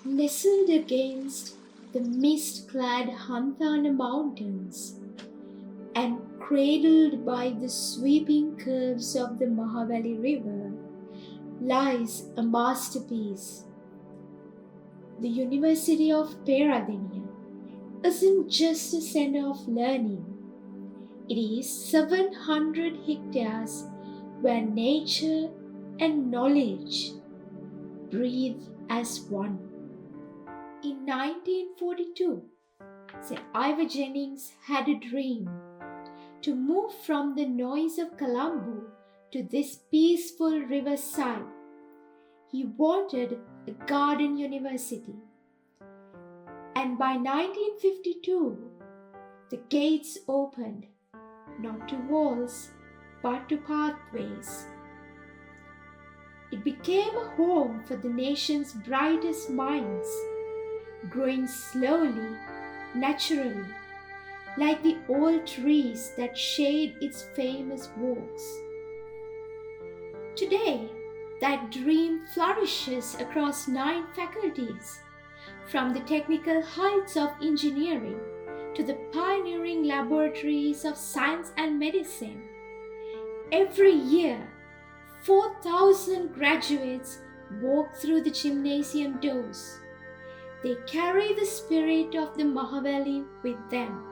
Nestled against the mist-clad Hanthana Mountains and cradled by the sweeping curves of the Mahabali River lies a masterpiece. The University of Peradeniya isn't just a center of learning. It is 700 hectares where nature and knowledge breathe as one. In 1942, Sir Ivor Jennings had a dream to move from the noise of Colombo to this peaceful riverside. He wanted a garden university. And by 1952, the gates opened, not to walls, but to pathways. It became a home for the nation's brightest minds, growing slowly, naturally, like the old trees that shade its famous walks. Today, that dream flourishes across 9 faculties, from the technical heights of engineering to the pioneering laboratories of science and medicine. Every year, 4,000 graduates walk through the gymnasium doors. They carry the spirit of the Mahabali with them.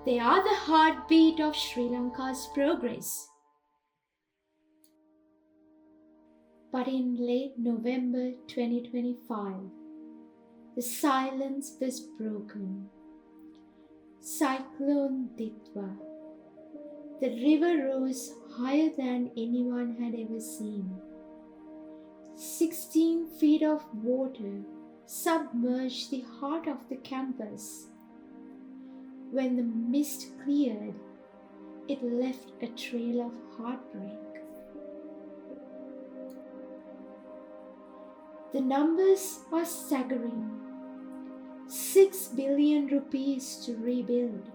They are the heartbeat of Sri Lanka's progress. But in late November 2025, the silence was broken. Cyclone Ditwah. The river rose higher than anyone had ever seen. 16 feet of water submerged the heart of the campus. When the mist cleared, it left a trail of heartbreak. The numbers are staggering. 6 billion rupees to rebuild.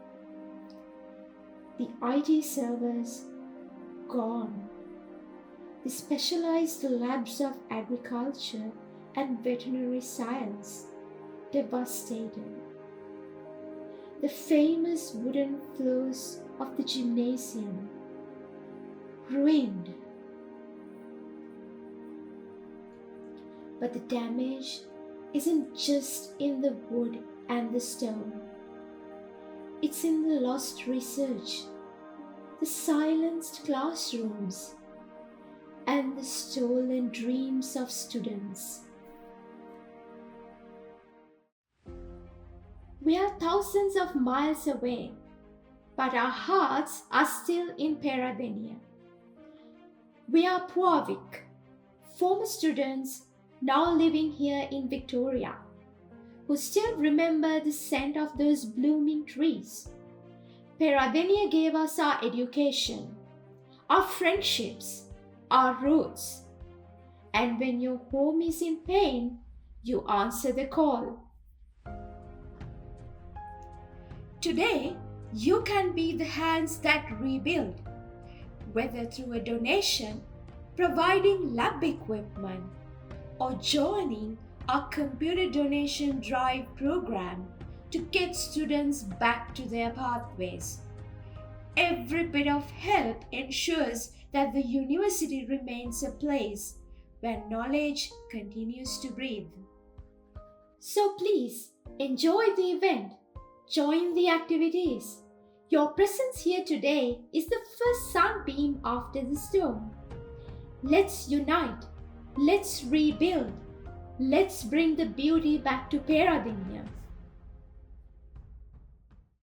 The IT servers gone. The specialized labs of agriculture and veterinary science devastated. The famous wooden floors of the gymnasium ruined. But the damage isn't just in the wood and the stone. It's in the lost research, the silenced classrooms, and the stolen dreams of students. We are thousands of miles away, but our hearts are still in Peradeniya. We are Puavik, former students now living here in Victoria, who still remember the scent of those blooming trees. Peradeniya gave us our education, our friendships, our roots. And when your home is in pain, you answer the call. Today, you can be the hands that rebuild, whether through a donation, providing lab equipment, or joining our computer donation drive program to get students back to their pathways. Every bit of help ensures that the university remains a place where knowledge continues to breathe. So please enjoy the event, join the activities. Your presence here today is the first sunbeam after the storm. Let's unite. Let's rebuild. Let's bring the beauty back to Peradeniya.